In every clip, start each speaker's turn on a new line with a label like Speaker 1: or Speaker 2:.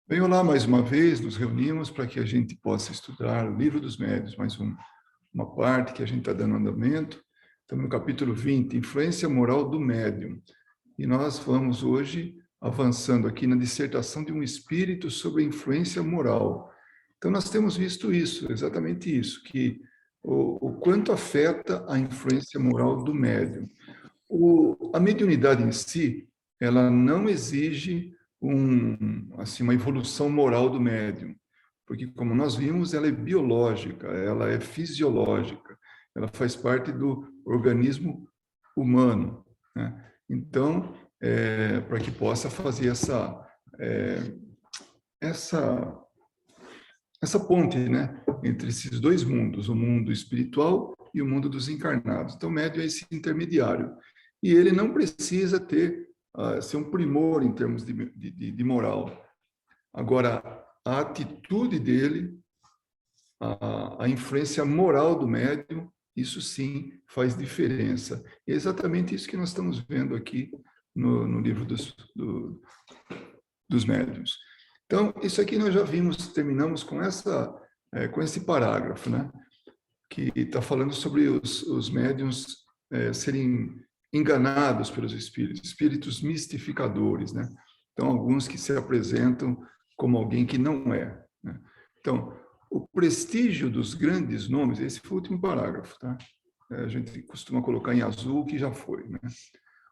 Speaker 1: Bem, olá, mais uma vez, nos reunimos para que a gente possa estudar o Livro dos Médiuns, uma parte que a gente está dando andamento. Estamos no capítulo 20, Influência Moral do Médium. E nós vamos hoje avançando aqui na dissertação de um espírito sobre a influência moral. Então, nós temos visto isso, exatamente isso, que o quanto afeta a influência moral do médium. A mediunidade em si, ela não exige assim, uma evolução moral do médium, porque, como nós vimos, ela é biológica, ela é fisiológica, ela faz parte do organismo humano, né? Então, para que possa fazer essa, essa ponte, né, entre esses dois mundos, o mundo espiritual e o mundo dos encarnados. Então, o médium é esse intermediário. E ele não precisa ser um primor em termos de moral. Agora, a atitude dele, a influência moral do médium, isso sim faz diferença. E é exatamente isso que nós estamos vendo aqui no livro dos médiuns. Então, isso aqui nós já vimos, terminamos com esse parágrafo, né? Que está falando sobre os médiuns serem enganados pelos espíritos mistificadores, né? Então, alguns que se apresentam como alguém que não é, né? Então, o prestígio dos grandes nomes, esse foi o último parágrafo, tá? A gente costuma colocar em azul, que já foi, né?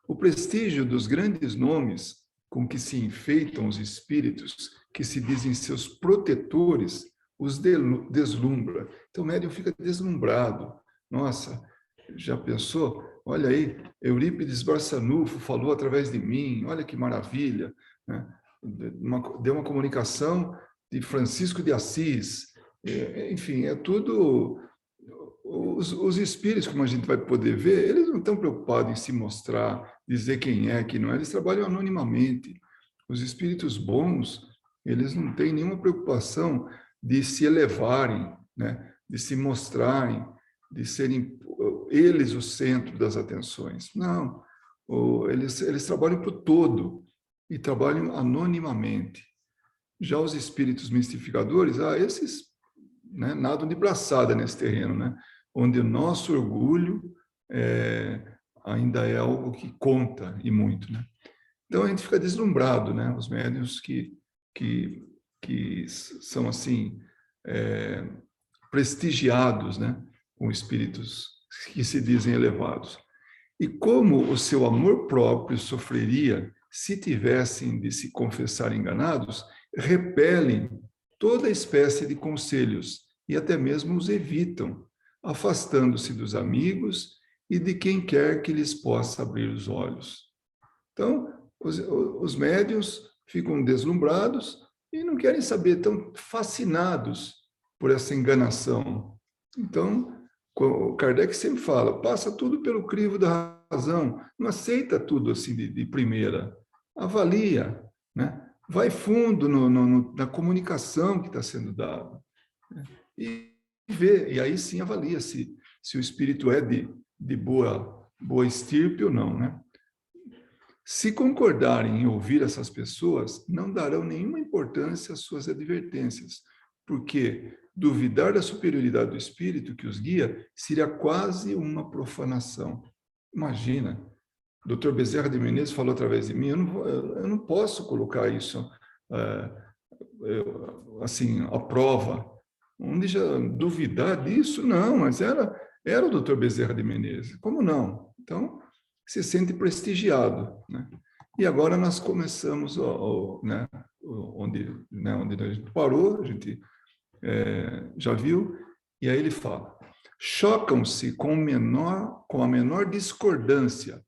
Speaker 1: O prestígio dos grandes nomes com que se enfeitam os espíritos, que se dizem seus protetores, os deslumbra. Então o médium fica deslumbrado. Nossa, já pensou? Olha aí, Eurípides Barçanufo falou através de mim, olha que maravilha, né? Deu uma comunicação de Francisco de Assis. Enfim, é tudo. Os espíritos, como a gente vai poder ver, eles não estão preocupados em se mostrar, dizer quem é, quem não é, eles trabalham anonimamente. Os espíritos bons, eles não têm nenhuma preocupação de se elevarem, né? De se mostrarem, de serem eles o centro das atenções. Não, eles trabalham para o todo e trabalham anonimamente. Já os espíritos mistificadores, esses, né, nadam de braçada nesse terreno, né? Onde o nosso orgulho ainda é algo que conta e muito, né? Então a gente fica deslumbrado, né? Os médiuns que, que são assim prestigiados, né? Com espíritos que se dizem elevados. E como o seu amor próprio sofreria se tivessem de se confessar enganados, repelem toda espécie de conselhos e até mesmo os evitam, afastando-se dos amigos e de quem quer que lhes possa abrir os olhos. Então, os médiuns ficam deslumbrados e não querem saber, estão fascinados por essa enganação. Então, o Kardec sempre fala, passa tudo pelo crivo da razão, não aceita tudo assim de primeira, avalia, né? Vai fundo na comunicação que está sendo dada, né? E vê, e aí sim avalia se o espírito é de boa estirpe ou não, né? Se concordarem em ouvir essas pessoas, não darão nenhuma importância às suas advertências, porque duvidar da superioridade do espírito que os guia seria quase uma profanação. Imagina, o Dr. Bezerra de Menezes falou através de mim, eu não posso colocar isso assim, à prova. Onde já duvidar disso? Não, mas era o Dr. Bezerra de Menezes. Como não? Então, se sente prestigiado, né? E agora nós começamos, né, onde a gente parou, a gente já viu, e aí ele fala, chocam-se com a menor discordância,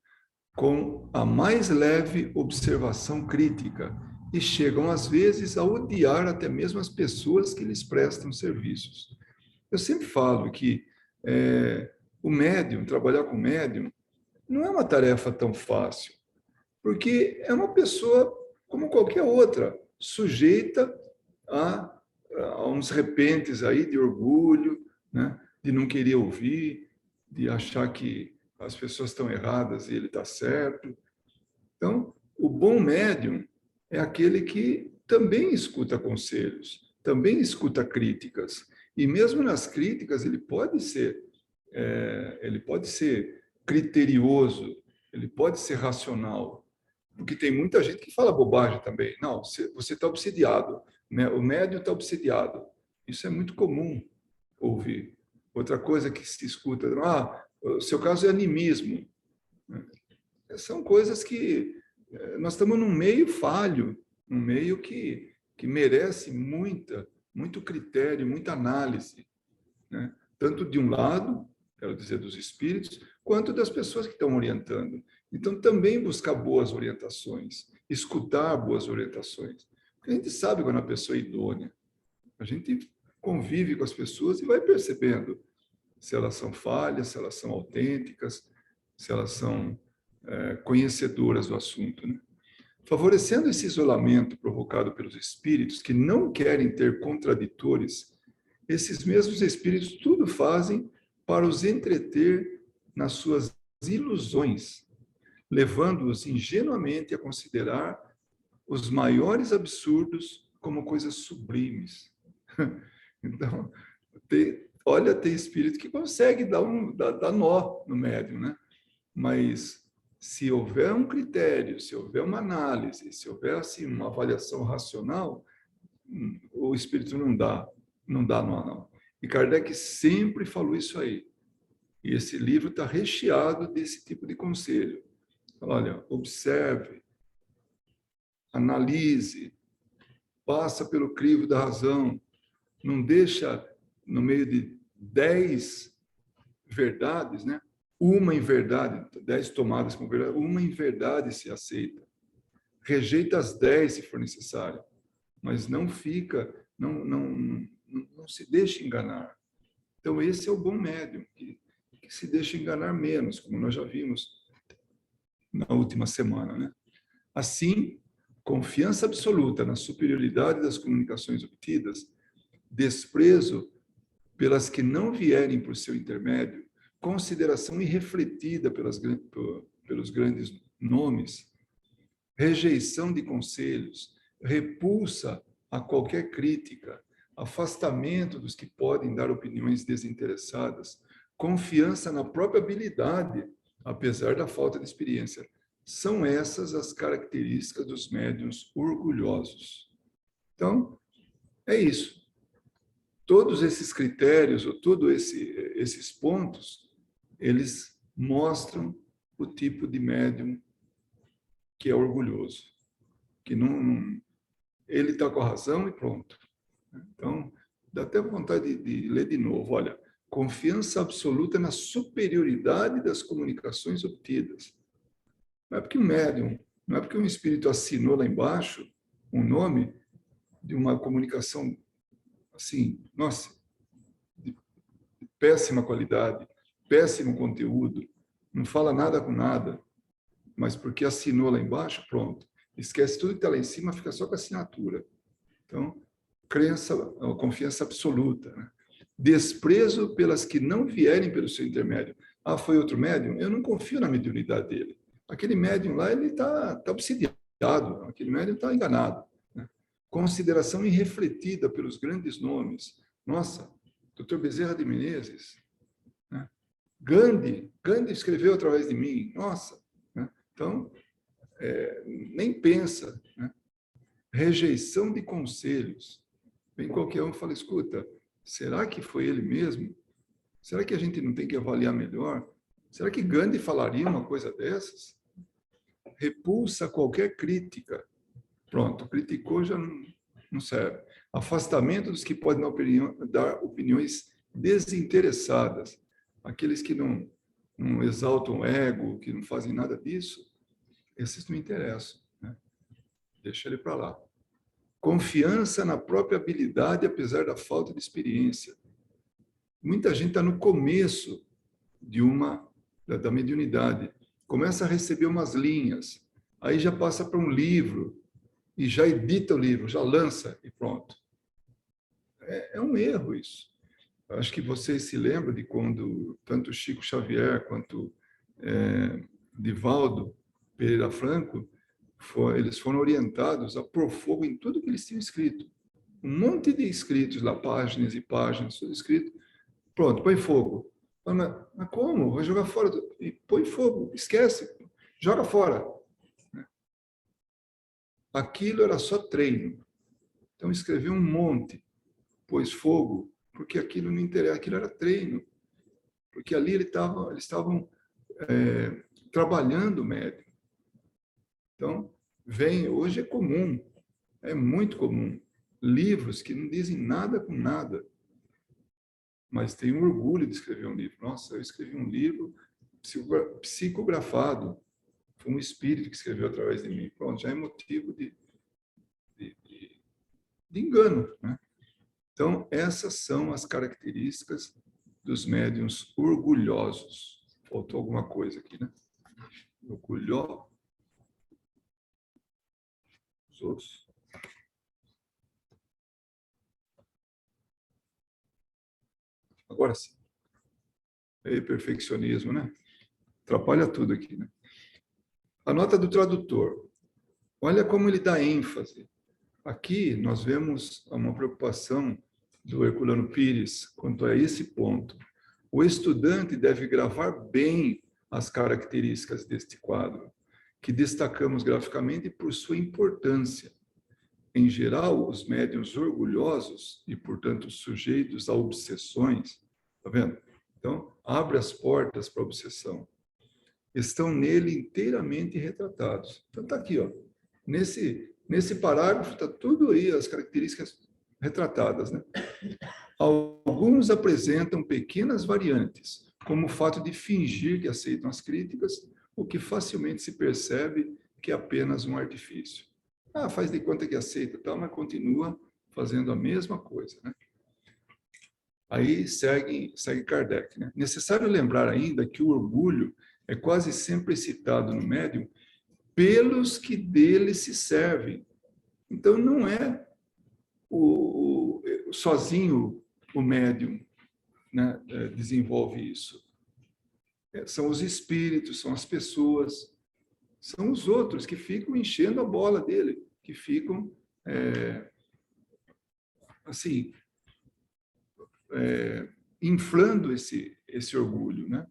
Speaker 1: com a mais leve observação crítica, e chegam, às vezes, a odiar até mesmo as pessoas que lhes prestam serviços. Eu sempre falo que o médium, trabalhar com médium, não é uma tarefa tão fácil, porque é uma pessoa como qualquer outra, sujeita a, a uns repentes aí de orgulho, né? De não querer ouvir, de achar que as pessoas estão erradas e ele está certo. Então, o bom médium é aquele que também escuta conselhos, também escuta críticas. E mesmo nas críticas, ele pode ser criterioso, ele pode ser racional. Porque tem muita gente que fala bobagem também. Não, você está obsidiado, né? O médium está obsidiado. Isso é muito comum ouvir. Outra coisa que se escuta, o seu caso é animismo. São coisas que nós estamos num meio falho, um meio que merece muito critério, muita análise, né? Tanto de um lado, quero dizer, dos espíritos, quanto das pessoas que estão orientando. Então, também buscar boas orientações, escutar boas orientações. Porque a gente sabe quando a pessoa é idônea. A gente convive com as pessoas e vai percebendo se elas são falhas, se elas são autênticas, se elas são conhecedoras do assunto, né? Favorecendo esse isolamento provocado pelos espíritos que não querem ter contraditores, esses mesmos espíritos tudo fazem para os entreter nas suas ilusões, levando-os ingenuamente a considerar os maiores absurdos como coisas sublimes. Então, tem espírito que consegue dar nó no médium, né? Mas se houver um critério, se houver uma análise, se houver assim, uma avaliação racional, o espírito não dá nó, não. E Kardec sempre falou isso aí. E esse livro está recheado desse tipo de conselho. Olha, observe, analise, passa pelo crivo da razão, não deixa no meio de 10 verdades, né? Uma em verdade, 10 tomadas como verdade, uma em verdade se aceita. Rejeita as 10 se for necessário, mas não se deixe enganar. Então, esse é o bom médium, que se deixa enganar menos, como nós já vimos na última semana, né? Assim, confiança absoluta na superioridade das comunicações obtidas, desprezo pelas que não vierem por seu intermédio, consideração irrefletida pelos grandes nomes, rejeição de conselhos, repulsa a qualquer crítica, afastamento dos que podem dar opiniões desinteressadas, confiança na própria habilidade, apesar da falta de experiência. São essas as características dos médiuns orgulhosos. Então, é isso. Todos esses critérios, ou todos esses pontos, eles mostram o tipo de médium que é orgulhoso, que ele está com a razão e pronto. Então, dá até vontade de ler de novo. Olha, confiança absoluta na superioridade das comunicações obtidas. Não é porque um médium, não é porque um espírito assinou lá embaixo um nome de uma comunicação assim, nossa, de péssima qualidade, péssimo conteúdo, não fala nada com nada, mas porque assinou lá embaixo, pronto. Esquece tudo que está lá em cima, fica só com a assinatura. Então, confiança absoluta, né? Desprezo pelas que não vierem pelo seu intermédio. Ah, foi outro médium? Eu não confio na mediunidade dele. Aquele médium lá, ele está obsidiado, aquele médium está enganado, né? Consideração irrefletida pelos grandes nomes. Nossa, Dr. Bezerra de Menezes, né? Gandhi escreveu através de mim, nossa, né? Então, nem pensa, né? Rejeição de conselhos. Vem qualquer um e fala, escuta, será que foi ele mesmo? Será que a gente não tem que avaliar melhor? Será que Gandhi falaria uma coisa dessas? Repulsa qualquer crítica. Pronto, criticou, já não serve. Afastamento dos que podem dar opiniões desinteressadas. Aqueles que não exaltam o ego, que não fazem nada disso, esses não interessam, né? Deixa ele para lá. Confiança na própria habilidade, apesar da falta de experiência. Muita gente está no começo da mediunidade. Começa a receber umas linhas, aí já passa para um livro, e já edita o livro, já lança e pronto. É um erro isso. Acho que vocês se lembram de quando tanto Chico Xavier quanto Divaldo Pereira Franco eles foram orientados a pôr fogo em tudo que eles tinham escrito. Um monte de escritos lá, páginas e páginas, tudo escrito. Pronto, põe fogo. Mas como? Vai jogar fora. E põe fogo, esquece, joga fora. Aquilo era só treino. Então escreveu um monte, pôs fogo, porque aquilo não interessa, aquilo era treino. Porque ali eles estavam trabalhando o médium. Então, hoje é comum, é muito comum, livros que não dizem nada com nada, mas tem um orgulho de escrever um livro. Nossa, eu escrevi um livro psicografado, foi um espírito que escreveu através de mim. Pronto, já é motivo de engano, né? Então, essas são as características dos médiuns orgulhosos. Faltou alguma coisa aqui, né? Orgulhosos. Agora sim. É perfeccionismo, né? Atrapalha tudo aqui, né? A nota do tradutor. Olha como ele dá ênfase. Aqui nós vemos uma preocupação do Herculano Pires quanto a esse ponto. O estudante deve gravar bem as características deste quadro, que destacamos graficamente por sua importância. Em geral, os médiuns orgulhosos e, portanto, sujeitos a obsessões, tá vendo? Então, abre as portas para a obsessão. Estão nele inteiramente retratados. Então, está aqui, ó. Nesse parágrafo, está tudo aí, as características retratadas, né? Alguns apresentam pequenas variantes, como o fato de fingir que aceitam as críticas, o que facilmente se percebe que é apenas um artifício. Faz de conta que aceita, tal, mas continua fazendo a mesma coisa, né? Aí segue Kardec, né? Necessário lembrar ainda que o orgulho é quase sempre citado no médium pelos que dele se servem. Então, não é sozinho o médium, né, desenvolve isso. São os espíritos, são as pessoas, são os outros que ficam enchendo a bola dele, que ficam, assim, inflando esse orgulho, né?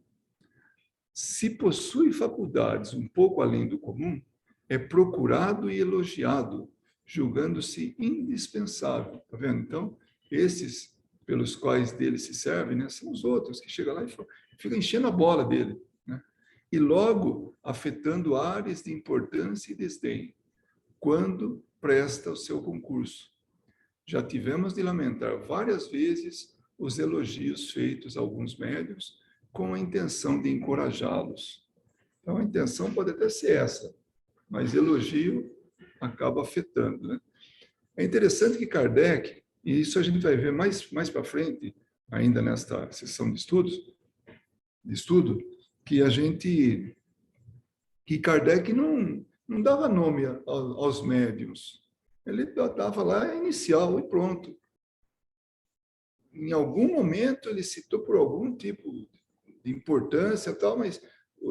Speaker 1: Se possui faculdades um pouco além do comum, é procurado e elogiado, julgando-se indispensável. Tá vendo? Então, esses pelos quais dele se serve, né, são os outros que chegam lá e ficam enchendo a bola dele, né? E logo afetando áreas de importância e desdém, quando presta o seu concurso. Já tivemos de lamentar várias vezes os elogios feitos a alguns médiuns com a intenção de encorajá-los. Então, a intenção pode até ser essa, mas elogio acaba afetando, né? É interessante que Kardec, e isso a gente vai ver mais para frente, ainda nesta sessão de estudo, que Kardec não dava nome aos médiuns. Ele dava lá inicial e pronto. Em algum momento ele citou por algum tipo de importância tal, mas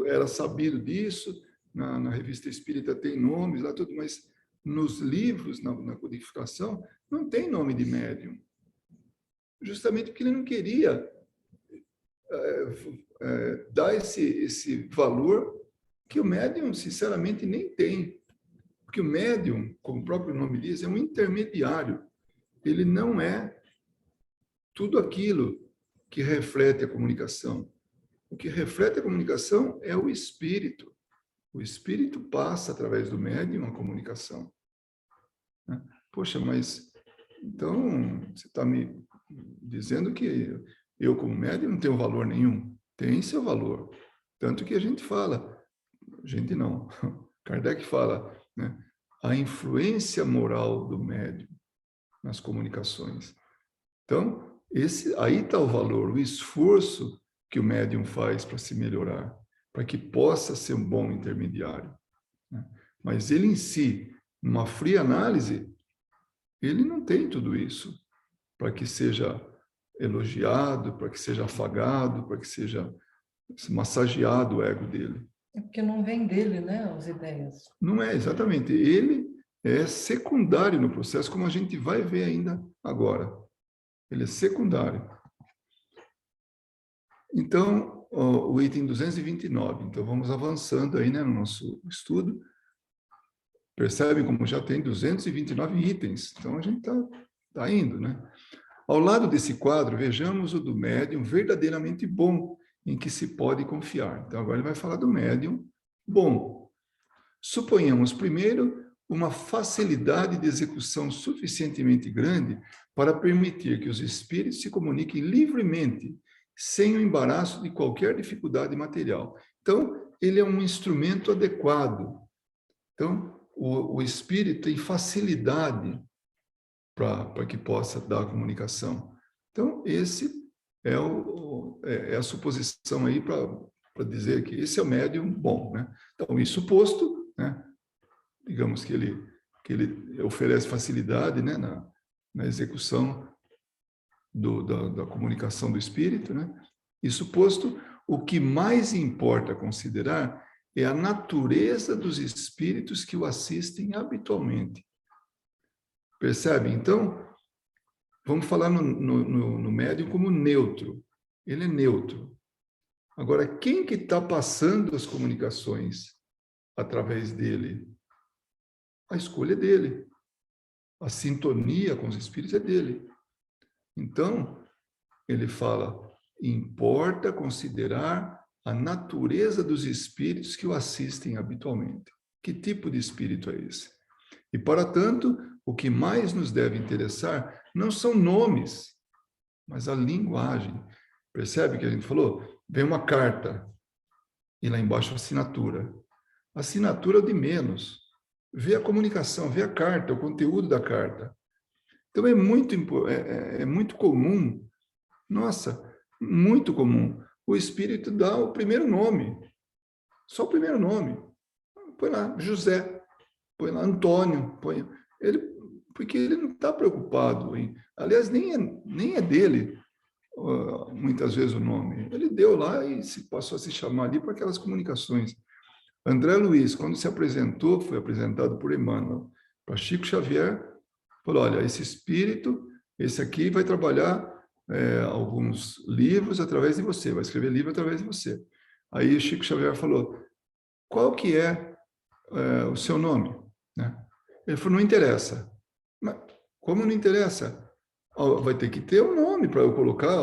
Speaker 1: era sabido disso. Na revista Espírita tem nomes lá tudo, mas nos livros, na codificação, não tem nome de médium. Justamente porque ele não queria dar esse valor que o médium, sinceramente, nem tem. Porque o médium, como o próprio nome diz, é um intermediário. Ele não é tudo aquilo que reflete a comunicação. O que reflete a comunicação é o espírito. O espírito passa através do médium a comunicação. Poxa, mas então você está me dizendo que eu, como médium, não tenho valor nenhum? Tem seu valor. Tanto que a gente fala, gente não, Kardec fala, né, a influência moral do médium nas comunicações. Então, aí está o valor, o esforço que o médium faz para se melhorar, para que possa ser um bom intermediário, né? Mas ele em si, numa fria análise, ele não tem tudo isso para que seja elogiado, para que seja afagado, para que seja massageado o ego dele.
Speaker 2: É porque não vem dele, né, as ideias.
Speaker 1: Não é, exatamente. Ele é secundário no processo, como a gente vai ver ainda agora. Ele é secundário. Então, o item 229. Então, vamos avançando aí, né, no nosso estudo. Percebem como já tem 229 itens. Então, a gente tá indo, né? Ao lado desse quadro, vejamos o do médium verdadeiramente bom, em que se pode confiar. Então, agora ele vai falar do médium bom. Suponhamos, primeiro, uma facilidade de execução suficientemente grande para permitir que os espíritos se comuniquem livremente, sem o embaraço de qualquer dificuldade material. Então, ele é um instrumento adequado. Então, o espírito tem facilidade para que possa dar a comunicação. Então, esse é a suposição aí para dizer que esse é o médium bom, né? Então, isso posto, né? Digamos que ele oferece facilidade, né, na execução da comunicação do espírito, né? Isso posto, o que mais importa considerar é a natureza dos espíritos que o assistem habitualmente. Percebe? Então, vamos falar no médium como neutro. Ele é neutro. Agora, quem que está passando as comunicações através dele? A escolha é dele. A sintonia com os espíritos é dele. Então, ele fala, importa considerar a natureza dos espíritos que o assistem habitualmente. Que tipo de espírito é esse? E, para tanto, o que mais nos deve interessar não são nomes, mas a linguagem. Percebe que a gente falou? Vem uma carta e lá embaixo a assinatura. A assinatura é o de menos. Vê a comunicação, vê a carta, o conteúdo da carta. Então é muito comum, nossa, muito comum, o espírito dá o primeiro nome, só o primeiro nome. Põe lá José, põe lá Antônio, ele, porque ele não está preocupado em. Aliás, nem é dele, muitas vezes, o nome. Ele deu lá e passou a se chamar ali para aquelas comunicações. André Luiz, quando se apresentou, foi apresentado por Emmanuel para Chico Xavier, falou, olha, esse espírito, esse aqui vai trabalhar alguns livros através de você, vai escrever livro através de você. Aí o Chico Xavier falou, qual que é o seu nome? Né? Ele falou, não interessa. Mas como não interessa? Vai ter que ter um nome para eu colocar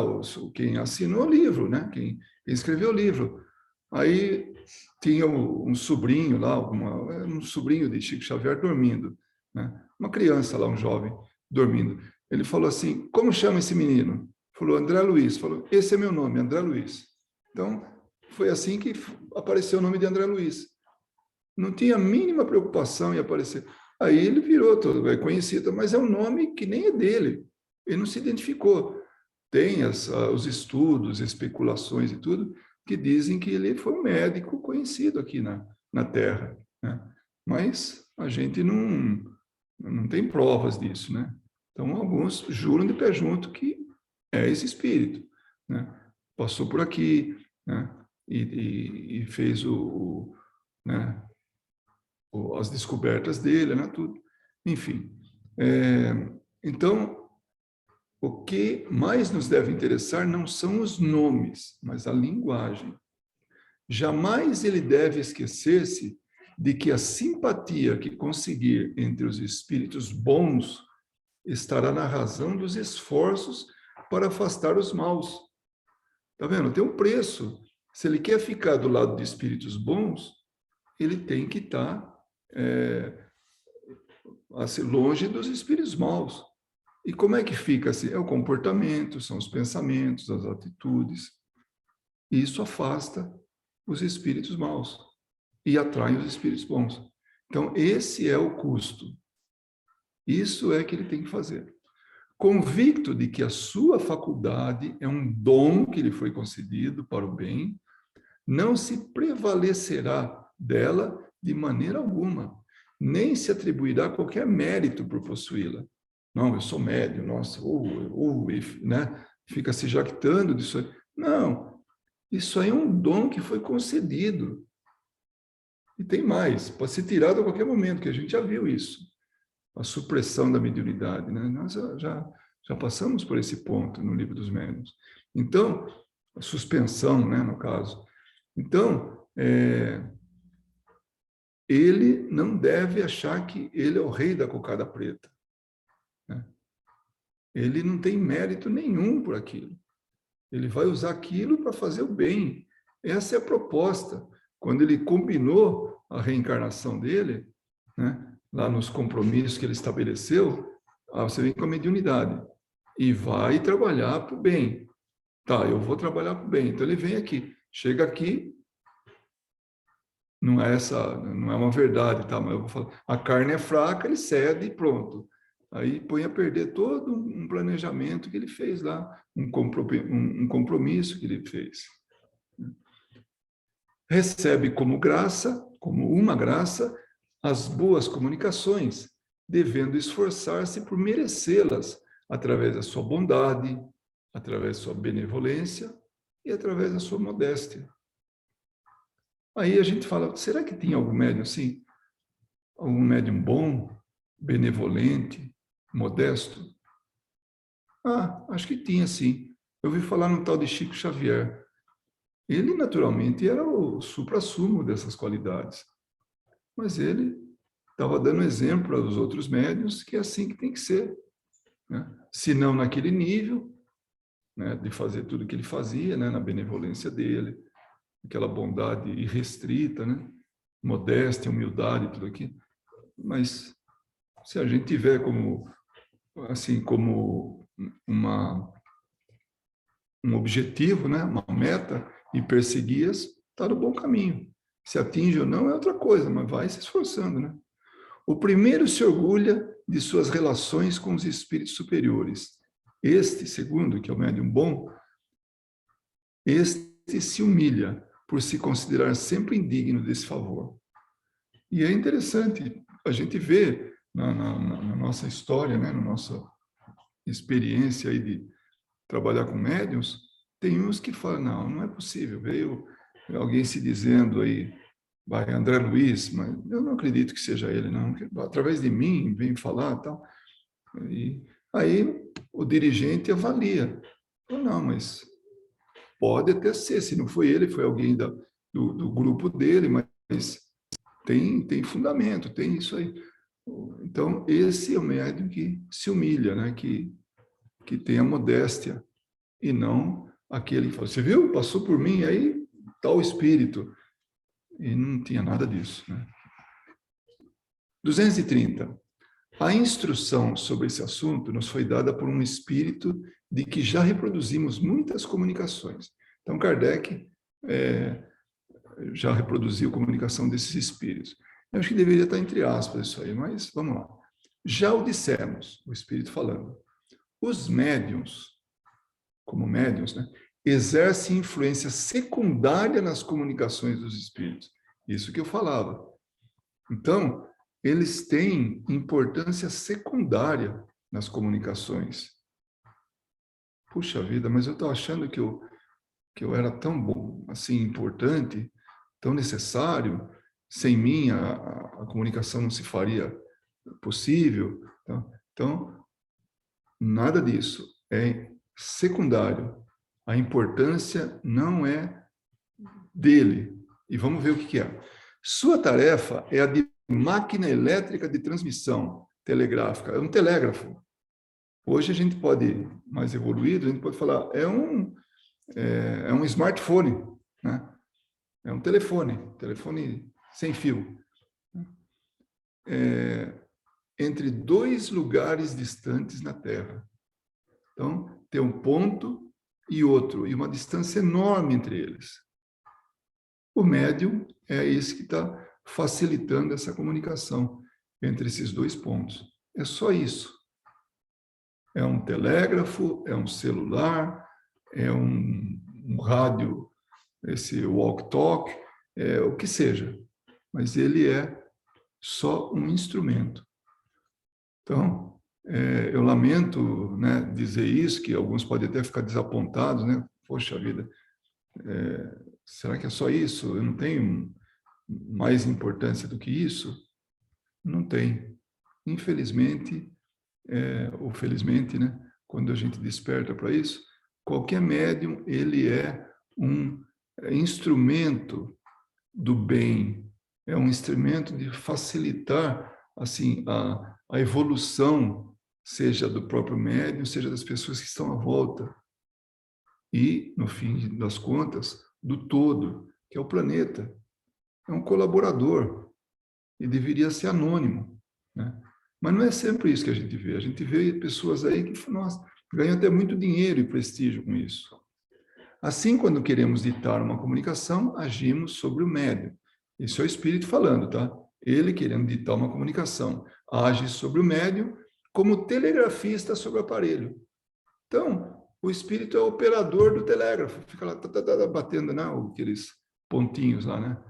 Speaker 1: quem assinou o livro, né? Quem escreveu o livro. Aí tinha um sobrinho lá, um sobrinho de Chico Xavier dormindo, né? Uma criança lá, um jovem, dormindo. Ele falou assim, como chama esse menino? Falou, André Luiz. Falou, esse é meu nome, André Luiz. Então, foi assim que apareceu o nome de André Luiz. Não tinha a mínima preocupação em aparecer. Aí ele virou todo, é conhecido, mas é um nome que nem é dele. Ele não se identificou. Tem os estudos, especulações e tudo, que dizem que ele foi um médico conhecido aqui na Terra, né? Mas a gente não tem provas disso, né? Então, alguns juram de pé junto que é esse espírito, né? Passou por aqui, né? E fez né? As descobertas dele, né? Tudo. Enfim. Então, o que mais nos deve interessar não são os nomes, mas a linguagem. Jamais ele deve esquecer-se de que a simpatia que conseguir entre os espíritos bons estará na razão dos esforços para afastar os maus. Tá vendo? Tem um preço. Se ele quer ficar do lado de espíritos bons, ele tem que estar assim, longe dos espíritos maus. E como é que fica assim? É o comportamento, são os pensamentos, as atitudes. E isso afasta os espíritos maus e atrai os espíritos bons. Então, esse é o custo. Isso é que ele tem que fazer. Convicto de que a sua faculdade é um dom que lhe foi concedido para o bem, não se prevalecerá dela de maneira alguma, nem se atribuirá qualquer mérito por possuí-la. Não, eu sou médium, nossa, né? Fica se jactando disso aí. Não, isso aí é um dom que foi concedido. E tem mais, pode ser tirado a qualquer momento, que a gente já viu isso. A supressão da mediunidade, né? Nós já passamos por esse ponto no Livro dos Médiuns. Então, a suspensão, né, no caso. Então, ele não deve achar que ele é o rei da cocada preta, né? Ele não tem mérito nenhum por aquilo. Ele vai usar aquilo para fazer o bem. Essa é a proposta. Quando ele combinou a reencarnação dele, né, lá nos compromissos que ele estabeleceu, você vem com a mediunidade e vai trabalhar para o bem. Tá, eu vou trabalhar para o bem. Então ele vem aqui, chega aqui, não é uma verdade, tá? Mas eu vou falar, a carne é fraca, ele cede e pronto. Aí põe a perder todo um planejamento que ele fez lá, um compromisso que ele fez. Recebe como graça, como uma graça, as boas comunicações, devendo esforçar-se por merecê-las através da sua bondade, através da sua benevolência e através da sua modéstia. Aí a gente fala, será que tem algum médium assim? Algum médium bom, benevolente, modesto? Acho que tinha sim. Eu ouvi falar num tal de Chico Xavier. Ele, naturalmente, era o suprassumo dessas qualidades. Mas ele estava dando exemplo aos outros médiuns que é assim que tem que ser, né? Se não naquele nível, né, de fazer tudo o que ele fazia, né, na benevolência dele, aquela bondade irrestrita, né, modéstia, humildade, tudo aquilo. Mas se a gente tiver como um objetivo, né, uma meta, e persegui-as, está no bom caminho. Se atinge ou não é outra coisa, mas vai se esforçando, né? O primeiro se orgulha de suas relações com os espíritos superiores. Este, segundo, que é o médium bom, este se humilha por se considerar sempre indigno desse favor. E é interessante, a gente vê na nossa história, né, na nossa experiência aí de trabalhar com médiuns, tem uns que falam, não é possível, veio alguém se dizendo aí, vai, André Luiz, mas eu não acredito que seja ele, não, através de mim vem falar e tal. E aí o dirigente avalia. Não, mas pode até ser, se não foi ele, foi alguém do grupo dele, mas tem fundamento, tem isso aí. Então, esse é o médium que se humilha, né? que tem a modéstia, e não aquele que fala, você viu, passou por mim, aí tal espírito. E não tinha nada disso, né? 230. A instrução sobre esse assunto nos foi dada por um espírito de que já reproduzimos muitas comunicações. Então, Kardec já reproduziu comunicação desses espíritos. Eu acho que deveria estar entre aspas isso aí, mas vamos lá. Já o dissemos, o espírito falando. Os médiuns, como médiuns, né, exercem influência secundária nas comunicações dos espíritos. Isso que eu falava. Então, eles têm importância secundária nas comunicações. Puxa vida, mas eu estou achando que eu era tão bom, assim, importante, tão necessário. Sem mim, a comunicação não se faria possível. Então, nada disso. É secundário. A importância não é dele. E vamos ver o que é. Sua tarefa é a de máquina elétrica de transmissão telegráfica. É um telégrafo. Hoje a gente pode, mais evoluído, a gente pode falar, é um smartphone, né? É um telefone sem fio. Entre dois lugares distantes na Terra. Então, tem um ponto e outro, e uma distância enorme entre eles. O médium é esse que está facilitando essa comunicação entre esses dois pontos. É só isso. É um telégrafo, é um celular, é um rádio, esse walk-talk, o que seja. Mas ele é só um instrumento. Então, eu lamento, né, dizer isso, que alguns podem até ficar desapontados, né? Poxa vida, será que é só isso? Eu não tenho mais importância do que isso? Não tem. Infelizmente, ou felizmente, né? Quando a gente desperta para isso, qualquer médium, ele é um instrumento do bem, é um instrumento de facilitar, assim, a evolução, seja do próprio médium, seja das pessoas que estão à volta. E, no fim das contas, do todo, que é o planeta. É um colaborador e deveria ser anônimo, né? Mas não é sempre isso que a gente vê. A gente vê pessoas aí que, nossa, ganham até muito dinheiro e prestígio com isso. Assim, quando queremos ditar uma comunicação, agimos sobre o médium. Isso é o espírito falando, tá? Ele querendo ditar uma comunicação, age sobre o médium como telegrafista sobre o aparelho. Então, o espírito é o operador do telégrafo, fica lá batendo, né, aqueles pontinhos lá, né?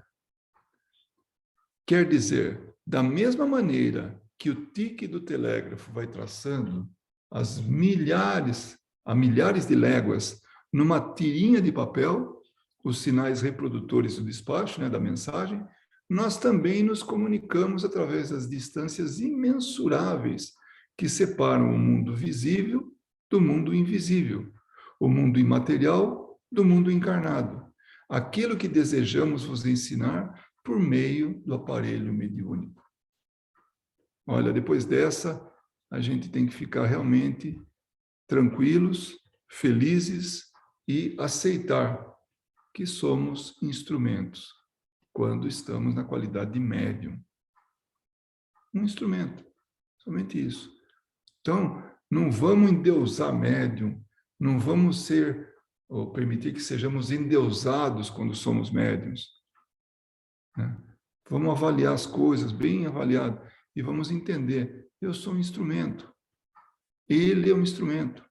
Speaker 1: Quer dizer, da mesma maneira que o tique do telégrafo vai traçando a milhares de léguas numa tirinha de papel, os sinais reprodutores do despacho, né, da mensagem, nós também nos comunicamos através das distâncias imensuráveis que separam o mundo visível do mundo invisível, o mundo imaterial do mundo encarnado. Aquilo que desejamos vos ensinar por meio do aparelho mediúnico. Olha, depois dessa, a gente tem que ficar realmente tranquilos, felizes e aceitar que somos instrumentos quando estamos na qualidade de médium. Um instrumento, somente isso. Então, não vamos endeusar médium, não vamos ser, ou permitir que sejamos endeusados quando somos médiums, né? Vamos avaliar as coisas, bem avaliado, e vamos entender, eu sou um instrumento, ele é um instrumento.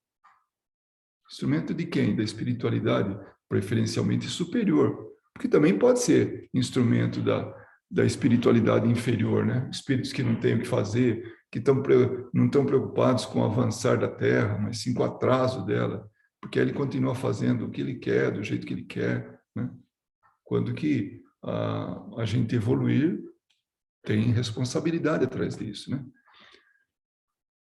Speaker 1: Instrumento de quem? Da espiritualidade, preferencialmente superior, porque também pode ser instrumento da espiritualidade inferior, né? Espíritos que não têm o que fazer, que não estão preocupados com o avançar da Terra, mas sim com o atraso dela, porque ele continua fazendo o que ele quer, do jeito que ele quer, né? Quando que a gente evoluir tem responsabilidade atrás disso, né?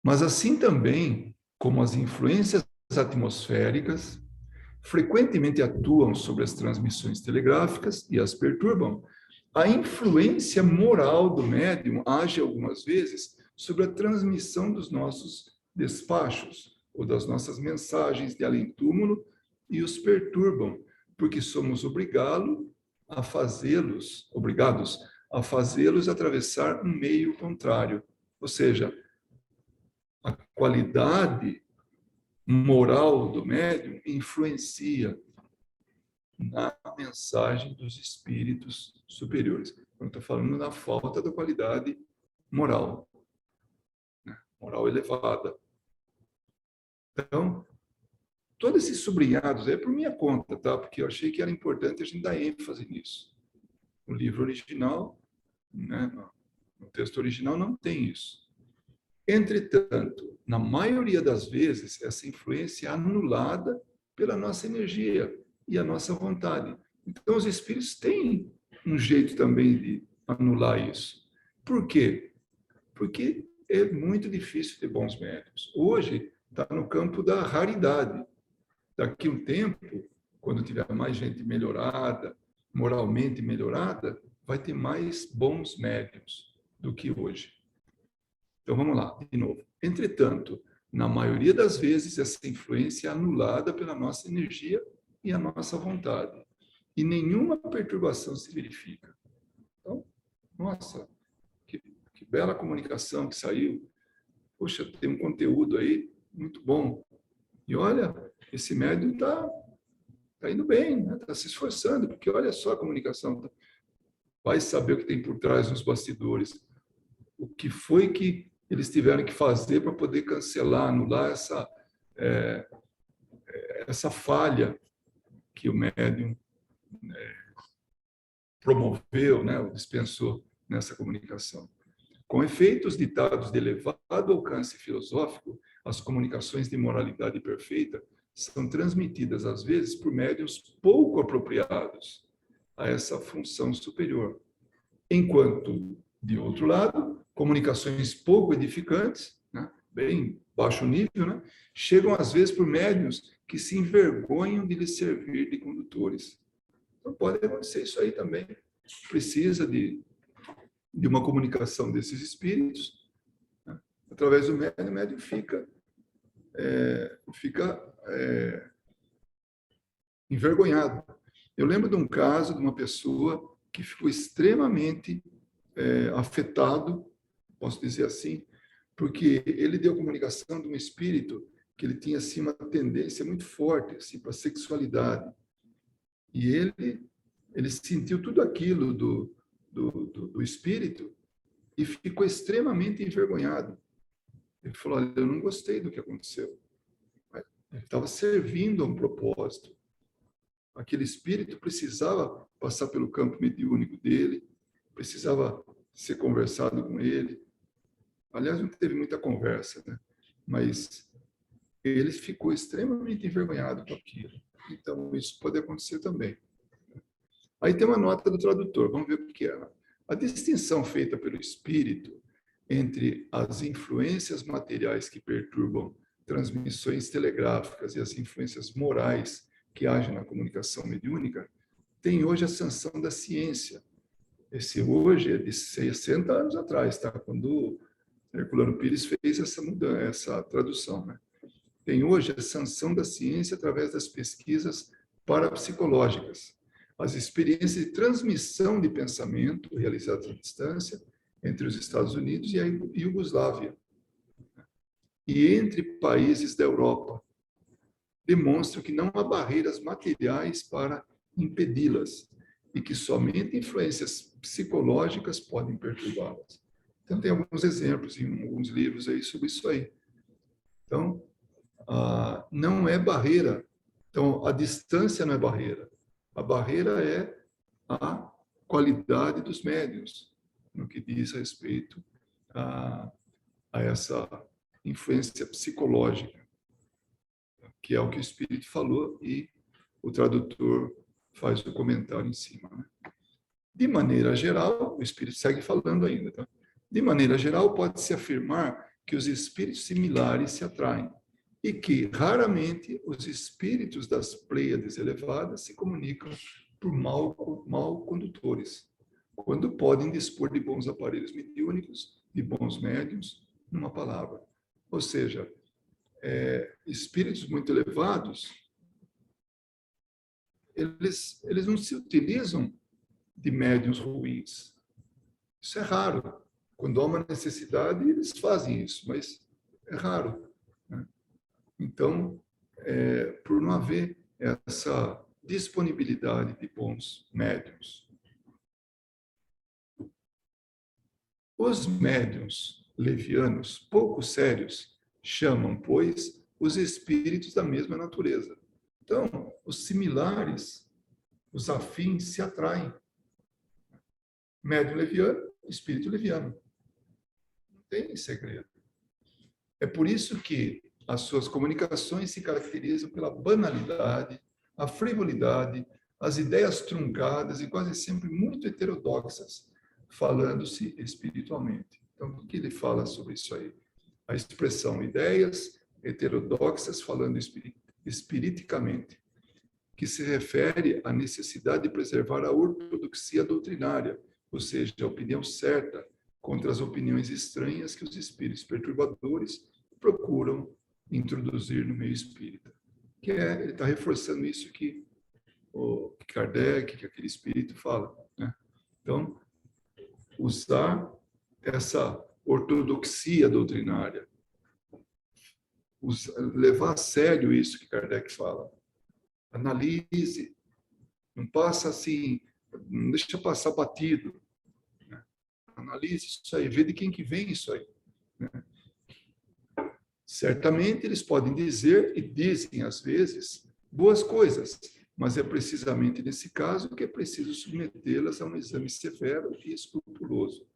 Speaker 1: Mas assim também como as influências atmosféricas frequentemente atuam sobre as transmissões telegráficas e as perturbam, a influência moral do médium age algumas vezes sobre a transmissão dos nossos despachos ou das nossas mensagens de além-túmulo e os perturbam, porque somos obrigados a fazê-los atravessar um meio contrário. Ou seja, a qualidade moral do médium influencia na mensagem dos espíritos superiores. Eu estou falando da falta da qualidade moral, né? Moral elevada. Então, todos esses sublinhados é por minha conta, tá? Porque eu achei que era importante a gente dar ênfase nisso. No livro original, né, no texto original, não tem isso. Entretanto, na maioria das vezes, essa influência é anulada pela nossa energia e a nossa vontade. Então, os espíritos têm um jeito também de anular isso. Por quê? Porque é muito difícil ter bons médiuns. Hoje, está no campo da raridade. Daqui a um tempo, quando tiver mais gente melhorada, moralmente melhorada, vai ter mais bons médiuns do que hoje. Então, vamos lá, de novo. Entretanto, na maioria das vezes, essa influência é anulada pela nossa energia e a nossa vontade. E nenhuma perturbação se verifica. Então, nossa, que bela comunicação que saiu. Poxa, tem um conteúdo aí muito bom. E olha, esse médium está indo bem, está se esforçando, porque olha só a comunicação. Vai saber o que tem por trás nos bastidores. O que foi que eles tiveram que fazer para poder cancelar, anular essa falha que o médium promoveu, né, ou dispensou nessa comunicação. Com efeitos ditados de elevado alcance filosófico, as comunicações de moralidade perfeita são transmitidas, às vezes, por médiuns pouco apropriados a essa função superior. Enquanto, de outro lado, comunicações pouco edificantes, né, bem baixo nível, né, chegam às vezes por médiuns que se envergonham de lhes servir de condutores. Então pode acontecer isso aí também. Precisa de uma comunicação desses espíritos, né, através do médium, o médium fica envergonhado. Eu lembro de um caso de uma pessoa que ficou extremamente afetado, posso dizer assim, porque ele deu comunicação de um espírito que ele tinha assim uma tendência muito forte assim para a sexualidade. E ele sentiu tudo aquilo do espírito e ficou extremamente envergonhado. Ele falou: olha, eu não gostei do que aconteceu. Ele estava servindo a um propósito. Aquele espírito precisava passar pelo campo mediúnico dele, precisava ser conversado com ele. Aliás, não teve muita conversa, né? Mas ele ficou extremamente envergonhado com aquilo. Então, isso pode acontecer também. Aí tem uma nota do tradutor, vamos ver o que é. A distinção feita pelo espírito entre as influências materiais que perturbam transmissões telegráficas e as influências morais que agem na comunicação mediúnica tem hoje a sanção da ciência. Esse hoje é de 60 anos atrás, tá? Quando Herculano Pires fez essa mudança, essa tradução, né? Tem hoje a sanção da ciência através das pesquisas parapsicológicas, as experiências de transmissão de pensamento realizadas à distância entre os Estados Unidos e a Iugoslávia e entre países da Europa demonstram que não há barreiras materiais para impedi-las e que somente influências psicológicas podem perturbá-las. Então, tem alguns exemplos em alguns livros aí sobre isso aí. Então, não é barreira. Então, a distância não é barreira. A barreira é a qualidade dos médiuns, no que diz respeito a essa influência psicológica, que é o que o Espírito falou e o tradutor faz o comentário em cima. Né? De maneira geral, o Espírito segue falando ainda. Tá? De maneira geral, pode-se afirmar que os espíritos similares se atraem e que, raramente, os espíritos das Pleiades elevadas se comunicam por mal condutores, quando podem dispor de bons aparelhos mediúnicos, de bons médiuns, numa palavra. Ou seja, espíritos muito elevados, eles não se utilizam de médiuns ruins. Isso é raro. Quando há uma necessidade, eles fazem isso, mas é raro. Né? Então, por não haver essa disponibilidade de bons médiuns. Os médiuns levianos, pouco sérios, chamam, pois, os espíritos da mesma natureza. Então, os similares, os afins, se atraem. Médium leviano, espírito leviano. Não tem segredo. É por isso que as suas comunicações se caracterizam pela banalidade, a frivolidade, as ideias truncadas e quase sempre muito heterodoxas, falando-se espiritualmente. Então, o que ele fala sobre isso aí? A expressão ideias heterodoxas falando espiriticamente, que se refere à necessidade de preservar a ortodoxia doutrinária, ou seja, a opinião certa contra as opiniões estranhas que os espíritos perturbadores procuram introduzir no meio espírita. Ele está reforçando isso que o Kardec, que aquele espírito fala. Né? Então, usar essa ortodoxia doutrinária, levar a sério isso que Kardec fala. Analise, não passa assim, não deixa passar batido. Né? Analise isso aí, vê de quem que vem isso aí. Né? Certamente eles podem dizer, e dizem às vezes, boas coisas, mas é precisamente nesse caso que é preciso submetê-las a um exame severo e escrupuloso.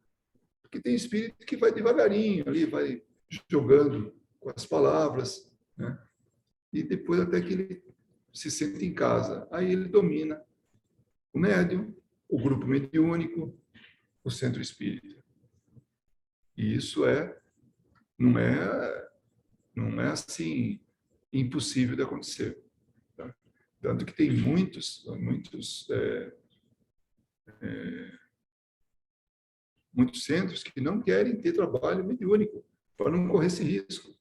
Speaker 1: Porque tem espírito que vai devagarinho ali, vai jogando com as palavras, né? E depois até que ele se sente em casa. Aí ele domina o médium, o grupo mediúnico, o centro espírita. E isso não é assim impossível de acontecer. Tá? Tanto que tem muitos centros que não querem ter trabalho mediúnico para não correr esse risco.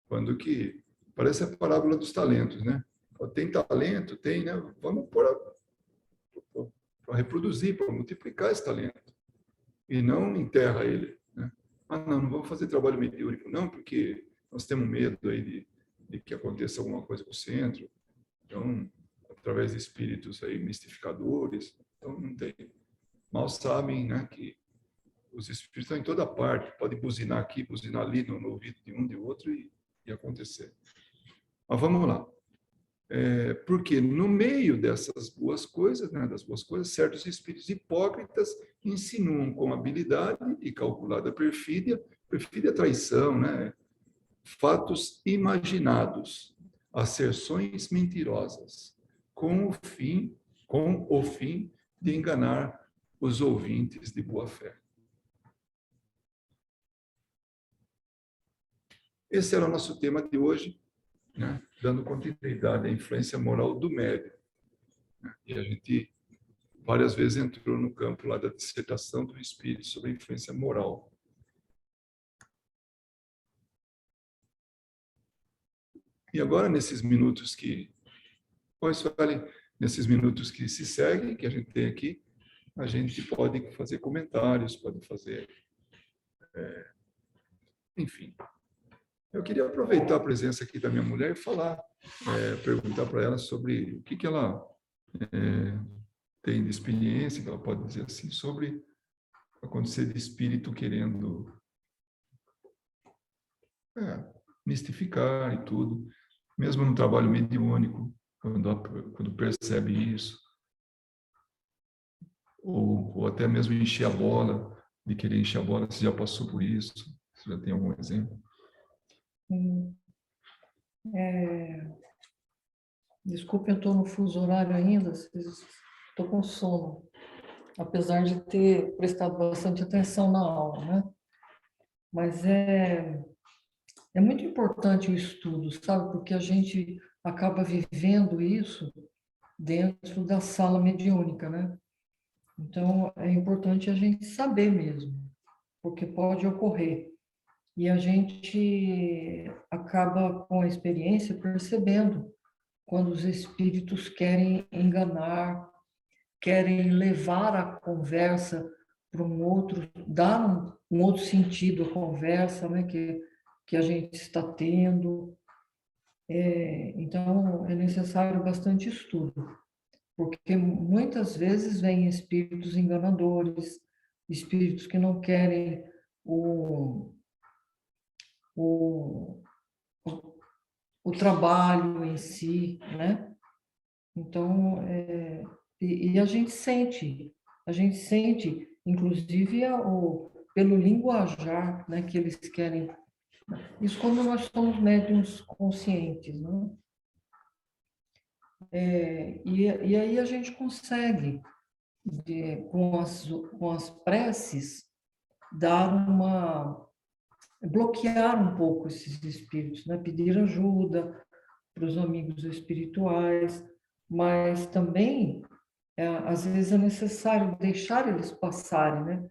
Speaker 1: Quando que parece a parábola dos talentos, né? Tem talento, tem, né? Vamos para reproduzir, para multiplicar esse talento e não enterra ele, né? Não vamos fazer trabalho mediúnico, não, porque nós temos medo aí de que aconteça alguma coisa com o centro. Então, através de espíritos aí mistificadores, então não tem. Mal sabem, né, que os espíritos estão em toda parte, pode buzinar aqui, buzinar ali no ouvido de um de outro e acontecer. Mas vamos lá. Porque no meio dessas boas coisas, né, das boas coisas, certos espíritos hipócritas insinuam com habilidade e calculada perfídia traição, né, fatos imaginados, asserções mentirosas, com o fim de enganar os ouvintes de boa fé. Esse era o nosso tema de hoje, né? Dando continuidade à influência moral do médium. E a gente várias vezes entrou no campo lá da dissertação do espírito sobre a influência moral. E agora, nesses minutos que se seguem, que a gente tem aqui, a gente pode fazer comentários, pode fazer, enfim. Eu queria aproveitar a presença aqui da minha mulher e falar, perguntar para ela sobre o que ela tem de experiência, que ela pode dizer assim, sobre acontecer de espírito querendo mistificar e tudo, mesmo no trabalho mediúnico, quando percebe isso, ou até mesmo encher a bola, de querer encher a bola, você já passou por isso? Você já tem algum exemplo?
Speaker 2: Desculpe, eu estou no fuso horário ainda, estou com sono, apesar de ter prestado bastante atenção na aula, né? Mas é muito importante o estudo, sabe? Porque a gente acaba vivendo isso dentro da sala mediúnica, né? Então, é importante a gente saber mesmo, porque pode ocorrer. E a gente acaba, com a experiência, percebendo quando os espíritos querem enganar, querem levar a conversa para um outro, dar um outro sentido à conversa, né, que a gente está tendo. Então, é necessário bastante estudo, porque muitas vezes vêm espíritos enganadores, espíritos que não querem o, o trabalho em si, né? Então, e a gente sente, inclusive, pelo linguajar, né, que eles querem. Isso quando nós somos médiuns conscientes, né? E aí a gente consegue, com as preces, bloquear um pouco esses espíritos, né? Pedir ajuda para os amigos espirituais, mas também, às vezes, é necessário deixar eles passarem, né,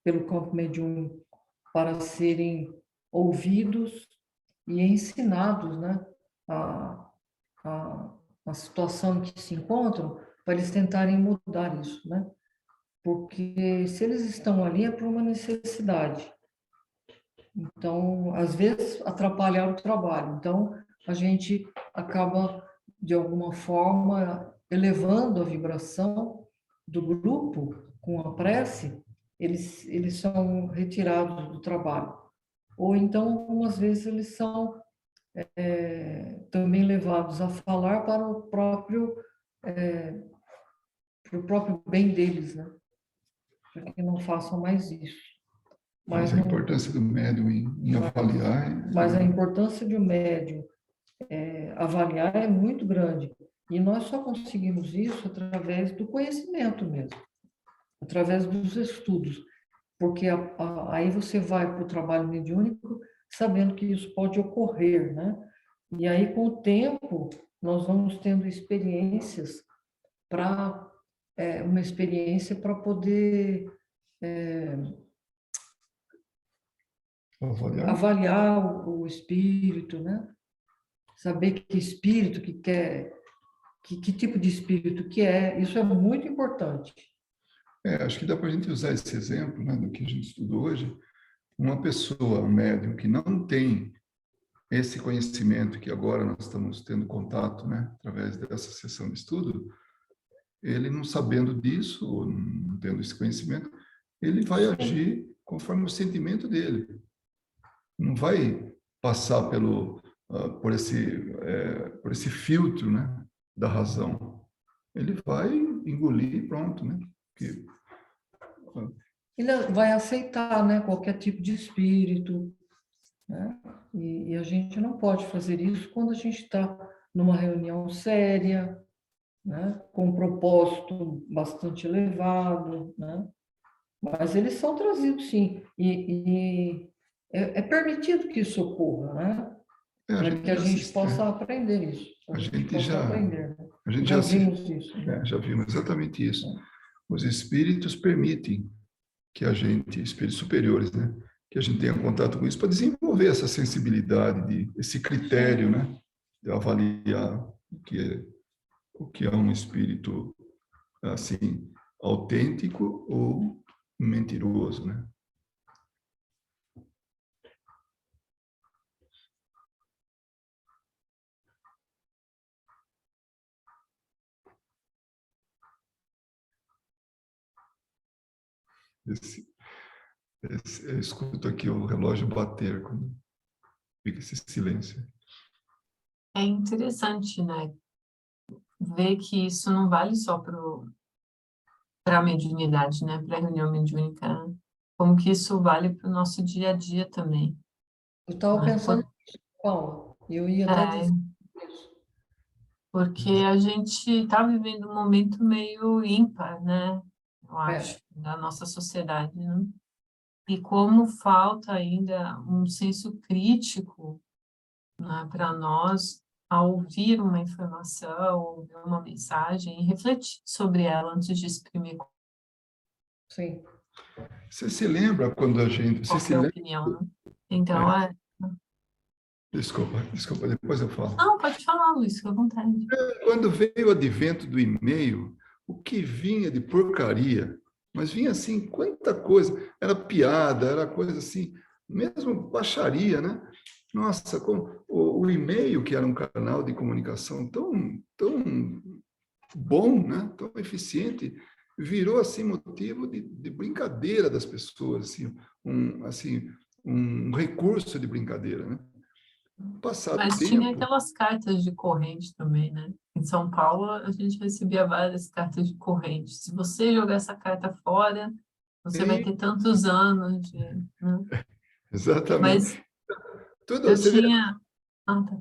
Speaker 2: pelo campo mediúnico para serem ouvidos e ensinados, né, a situação em que se encontram, para eles tentarem mudar isso, né? Porque se eles estão ali é por uma necessidade. Então, às vezes, atrapalhar o trabalho. Então, a gente acaba, de alguma forma, elevando a vibração do grupo com a prece, eles são retirados do trabalho. Ou então, algumas vezes, eles são também levados a falar para o próprio bem deles, né? Para que não façam mais isso.
Speaker 1: Mas a importância do médium em avaliar...
Speaker 2: Mas a importância de um médium avaliar é muito grande. E nós só conseguimos isso através do conhecimento mesmo. através dos estudos, porque aí você vai para o trabalho mediúnico sabendo que isso pode ocorrer, né? E aí, com o tempo, nós vamos tendo experiências para uma experiência para poder
Speaker 1: Avaliar.
Speaker 2: avaliar o espírito, né? Saber que espírito que quer, que tipo de espírito que é, isso é muito importante.
Speaker 1: Acho que dá para a gente usar esse exemplo, né, do que a gente estudou hoje. Uma pessoa, um médium, que não tem esse conhecimento que agora nós estamos tendo contato, né, através dessa sessão de estudo, ele não sabendo disso, ou não tendo esse conhecimento, ele vai agir conforme o sentimento dele. Não vai passar por esse filtro, né, da razão. Ele vai engolir e pronto, né? Que,
Speaker 2: Ele vai aceitar, né, qualquer tipo de espírito, né? E a gente não pode fazer isso quando a gente está numa reunião séria, né, com um propósito bastante elevado, né? Mas eles são trazidos, sim, e é permitido que isso ocorra, né?
Speaker 1: a
Speaker 2: Para
Speaker 1: gente
Speaker 2: que a
Speaker 1: já
Speaker 2: gente possa aprender isso, a
Speaker 1: a
Speaker 2: gente
Speaker 1: gente
Speaker 2: possa
Speaker 1: já
Speaker 2: aprender, né?
Speaker 1: a gente
Speaker 2: Já
Speaker 1: já se
Speaker 2: vimos isso, né?
Speaker 1: já vimos exatamente isso.
Speaker 2: É.
Speaker 1: Os espíritos permitem que a gente, espíritos superiores, né, que a gente tenha contato com isso para desenvolver essa sensibilidade, esse critério, né, de avaliar o que é um espírito assim autêntico ou mentiroso, né? Esse, eu escuto aqui o relógio bater quando fica esse silêncio.
Speaker 3: É interessante, né? Ver que isso não vale só para a mediunidade, né? Para a reunião mediúnica, né? Como que isso vale para o nosso dia a dia também,
Speaker 2: Eu estava
Speaker 3: né?
Speaker 2: pensando nisso, Paula, e eu ia até
Speaker 3: É,
Speaker 2: dizer isso.
Speaker 3: porque a gente está vivendo um momento meio ímpar, né? Eu acho,
Speaker 2: É,
Speaker 3: da nossa sociedade, né? E como falta ainda um senso crítico, né, para nós ao ouvir uma informação, ouvir uma mensagem e refletir sobre ela antes de exprimir
Speaker 2: sim.
Speaker 1: Você se lembra quando a gente, você se
Speaker 3: qualquer
Speaker 1: lembra,
Speaker 3: opinião, né? Então,
Speaker 1: é, desculpa, depois eu falo.
Speaker 3: não, pode falar, Luiz, fica à vontade.
Speaker 1: Quando veio o advento do e-mail, o que vinha de porcaria, mas vinha assim, quanta coisa, era piada, era coisa assim, mesmo baixaria, né? Nossa, o e-mail, que era um canal de comunicação tão bom, né? Tão eficiente, virou assim motivo de brincadeira das pessoas, assim, um recurso de brincadeira, né? Passado o
Speaker 3: Mas tinha
Speaker 1: tempo,
Speaker 3: aquelas cartas de corrente também, né? Em São Paulo, a gente recebia várias cartas de corrente. Se você jogar essa carta fora, você vai
Speaker 1: e,
Speaker 3: ter tantos anos de, né?
Speaker 1: exatamente,
Speaker 3: Mas
Speaker 1: tudo,
Speaker 3: eu
Speaker 1: você vê,
Speaker 3: tinha... Ah, tá.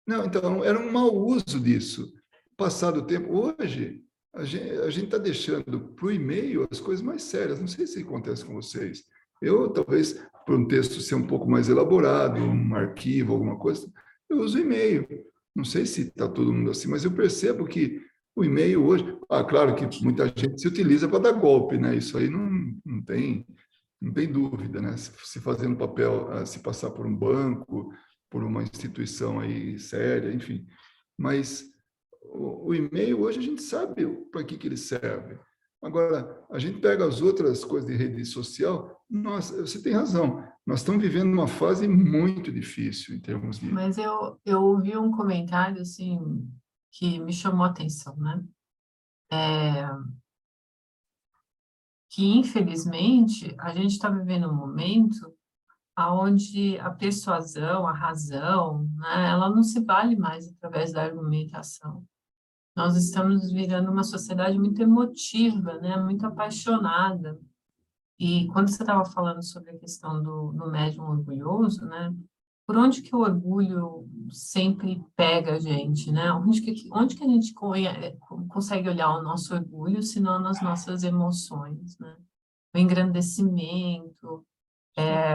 Speaker 1: não, então, era um mau uso disso. Passado o tempo, hoje, a gente está deixando para o e-mail as coisas mais sérias. Não sei se acontece com vocês. Eu, talvez, por um texto ser um pouco mais elaborado, um arquivo, alguma coisa, eu uso e-mail. Não sei se está todo mundo assim, mas eu percebo que o e-mail hoje. Ah, claro que muita gente se utiliza para dar golpe, né? Isso aí não tem dúvida, né? Se fazer no papel, se passar por um banco, por uma instituição aí séria, enfim. Mas o e-mail hoje a gente sabe para que ele serve. Agora, a gente pega as outras coisas de rede social, nossa, você tem razão, nós estamos vivendo uma fase muito difícil em termos de...
Speaker 3: Mas eu ouvi um comentário, assim, que me chamou a atenção, né? Que, infelizmente, a gente está vivendo um momento onde a persuasão, a razão, né, ela não se vale mais através da argumentação. Nós estamos virando uma sociedade muito emotiva, né, muito apaixonada. E quando você estava falando sobre a questão do médium orgulhoso, né, por onde que o orgulho sempre pega a gente, né? Onde que a gente consegue olhar o nosso orgulho, senão nas nossas emoções, né? O engrandecimento.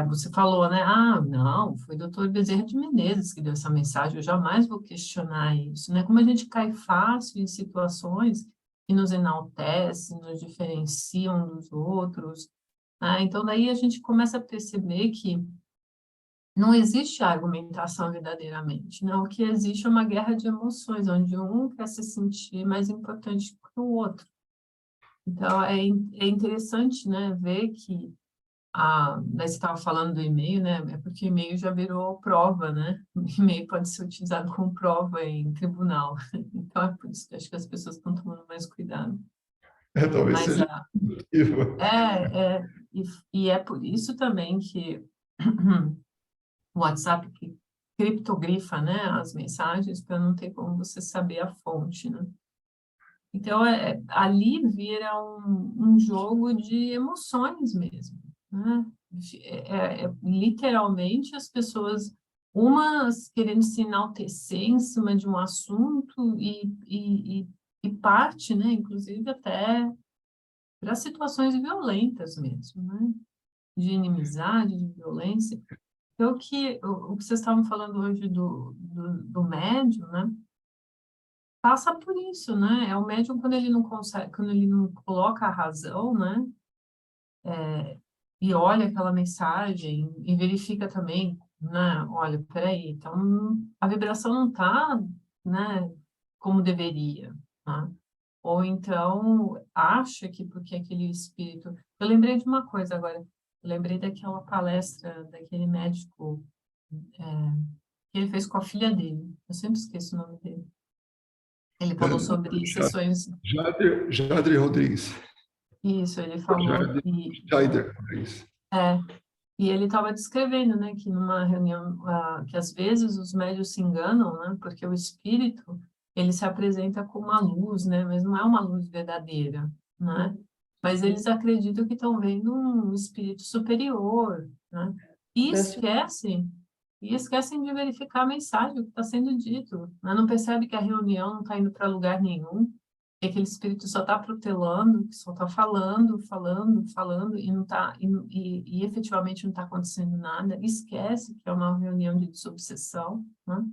Speaker 3: Você falou, né? Ah, não, foi o doutor Bezerra de Menezes que deu essa mensagem, eu jamais vou questionar isso, né? Como a gente cai fácil em situações que nos enaltecem, nos diferenciam dos outros, né? Então, daí a gente começa a perceber que não existe argumentação verdadeiramente, né? O que existe é uma guerra de emoções, onde um quer se sentir mais importante que o outro. Então, é interessante, né, ver que daí você estava falando do e-mail, né? É porque o e-mail já virou prova, né? O e-mail pode ser utilizado como prova em tribunal. Então, é por isso que acho que as pessoas estão tomando mais cuidado.
Speaker 1: Talvez
Speaker 3: Mas
Speaker 1: seja possível.
Speaker 3: e é por isso também que o WhatsApp que criptografa, né, as mensagens para não ter como você saber a fonte, né? Então, ali vira um jogo de emoções mesmo, né? Literalmente as pessoas, umas querendo se enaltecer em cima de um assunto e parte, né, inclusive até para situações violentas mesmo, né? De inimizade, de violência. Então, o que vocês estavam falando hoje do médium, né? Passa por isso, né? É o médium quando ele não consegue, quando ele não coloca a razão, né? E olha aquela mensagem e verifica também, né? Olha, peraí, então a vibração não está, né? Como deveria, né? Ou então acha que porque aquele espírito... Eu lembrei de uma coisa agora. Eu lembrei daquela palestra daquele médico que ele fez com a filha dele. Eu sempre esqueço o nome dele. Ele falou sobre sessões...
Speaker 1: Jadre Rodrigues.
Speaker 3: Isso, ele falou que...
Speaker 1: Jaider Rodrigues.
Speaker 3: E ele estava descrevendo, né, que numa reunião, que às vezes os médios se enganam, né, porque o espírito, ele se apresenta como uma luz, né, mas não é uma luz verdadeira, né, mas eles acreditam que estão vendo um espírito superior, né, e esquecem de verificar a mensagem, o que está sendo dito, né, não percebe que a reunião não está indo para lugar nenhum, que aquele espírito só está protelando, que só está falando e não tá e efetivamente não está acontecendo nada, esquece que é uma reunião de desobsessão, né?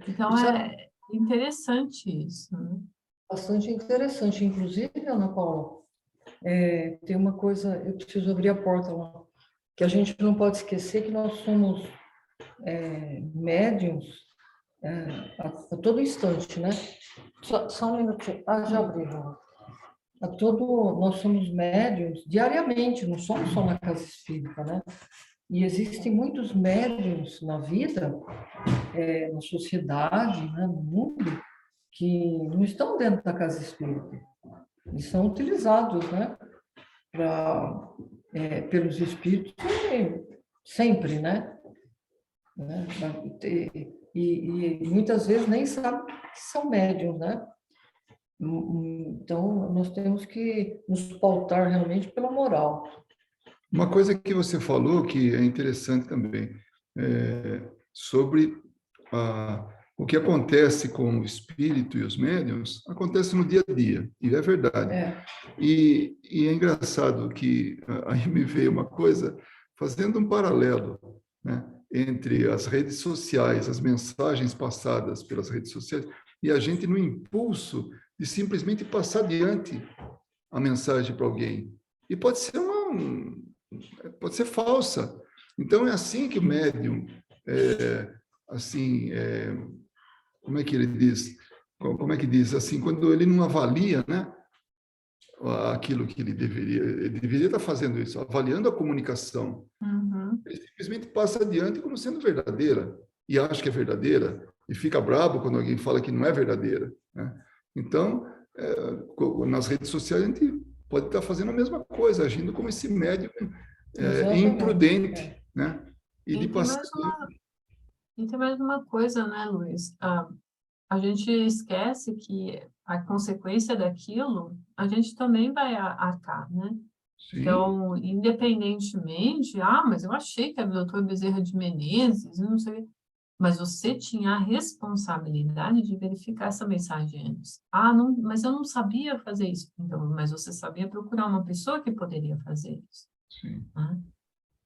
Speaker 3: Então é interessante isso, né?
Speaker 2: Bastante interessante, inclusive, Ana Paula, tem uma coisa, eu preciso abrir a porta lá, que a gente não pode esquecer que nós somos médiums a todo instante, né? Só um minutinho. Já abri, já. Nós somos médiums diariamente, não somos só na casa espírita, né? E existem muitos médiums na vida, na sociedade, né, no mundo, que não estão dentro da casa espírita. Eles são utilizados, né, pelos espíritos sempre, né? E muitas vezes nem sabem que são médiums, né? Então, nós temos que nos pautar realmente pela moral.
Speaker 1: Uma coisa que você falou que é interessante também, sobre o que acontece com o espírito e os médiuns, acontece no dia a dia, e é verdade. E é engraçado que aí me veio uma coisa, fazendo um paralelo, né, entre as redes sociais, as mensagens passadas pelas redes sociais, e a gente no impulso de simplesmente passar adiante a mensagem para alguém. E pode ser falsa. Então, é assim que o médium, como é que ele diz? Como é que diz? Assim, quando ele não avalia, né, aquilo que ele deveria estar fazendo isso, avaliando a comunicação. Ele simplesmente passa adiante como sendo verdadeira, e acha que é verdadeira, e fica bravo quando alguém fala que não é verdadeira, né? Então, nas redes sociais, a gente pode estar fazendo a mesma coisa, agindo como esse médium imprudente, né?
Speaker 3: E tem mais uma coisa, né, Luiz? A gente esquece que a consequência daquilo, a gente também vai arcar, né?
Speaker 1: Sim,
Speaker 3: Então, independentemente, mas eu achei que era o doutor Bezerra de Menezes, eu não sei, mas você tinha a responsabilidade de verificar essa mensagem antes. Não, mas eu não sabia fazer isso. Então, mas você sabia procurar uma pessoa que poderia fazer isso,
Speaker 1: sim.
Speaker 3: né?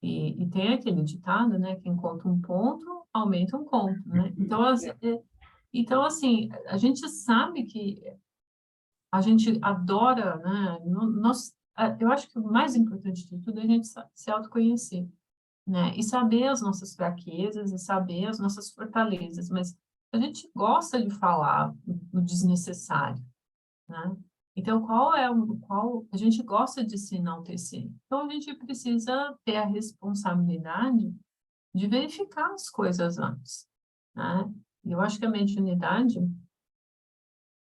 Speaker 3: E tem aquele ditado, né? Quem conta um ponto, aumenta um conto, né? Então, assim, a gente sabe que a gente adora, né? Eu acho que o mais importante de tudo é a gente se autoconhecer, né? E saber as nossas fraquezas e saber as nossas fortalezas, mas a gente gosta de falar o desnecessário, né? Então, qual a gente gosta de se enaltecer. Então, a gente precisa ter a responsabilidade de verificar as coisas antes, né? E eu acho que a mediunidade,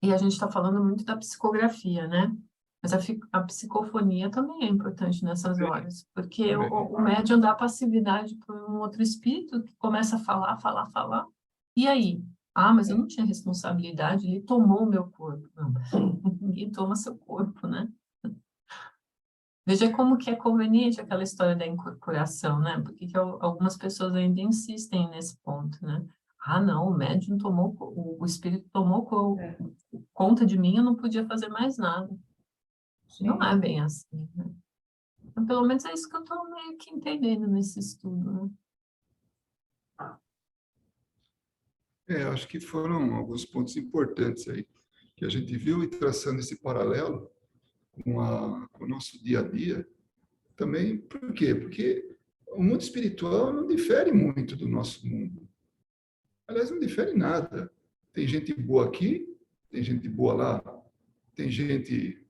Speaker 3: e a gente está falando muito da psicografia, né? Mas a psicofonia também é importante nessas
Speaker 1: Também,
Speaker 3: horas, porque
Speaker 1: também.
Speaker 3: o médium dá passividade para um outro espírito que começa a falar, falar, falar. E aí? Mas eu não tinha responsabilidade, ele tomou o meu corpo. Não, ninguém toma seu corpo, né? Veja como que é conveniente aquela história da incorporação, né? Porque que algumas pessoas ainda insistem nesse ponto, né? Não, o médium tomou, o espírito tomou
Speaker 2: É,
Speaker 3: conta de mim, eu não podia fazer mais nada. Não é
Speaker 2: sim.
Speaker 3: bem assim, né? Então, pelo menos é isso que eu estou meio que entendendo nesse estudo, né?
Speaker 1: Acho que foram alguns pontos importantes aí que a gente viu e traçando esse paralelo com o nosso dia a dia. Também, por quê? Porque o mundo espiritual não difere muito do nosso mundo. Aliás, não difere nada. Tem gente boa aqui, tem gente boa lá, tem gente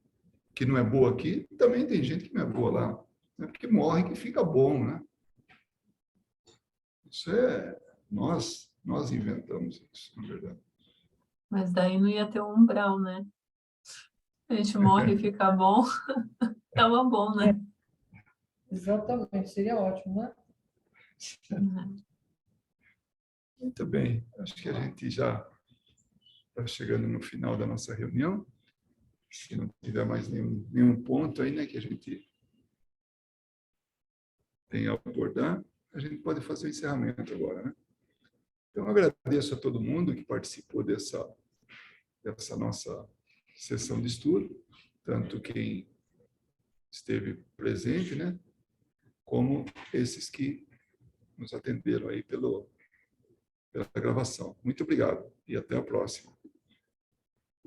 Speaker 1: que não é boa aqui, também tem gente que não é boa lá. Né? Porque morre que fica bom, né? Isso é nós inventamos isso, na verdade.
Speaker 3: Mas daí não ia ter um umbral, né? A gente morre e fica bom, tava bom,
Speaker 2: É,
Speaker 3: né?
Speaker 2: exatamente, seria ótimo, né?
Speaker 1: Muito bem, acho que a gente já está chegando no final da nossa reunião. Se não tiver mais nenhum ponto aí, né, que a gente tem a abordar, a gente pode fazer o encerramento agora, né? Então, eu agradeço a todo mundo que participou dessa nossa sessão de estudo, tanto quem esteve presente, né, como esses que nos atenderam aí pela gravação. Muito obrigado e até a próxima.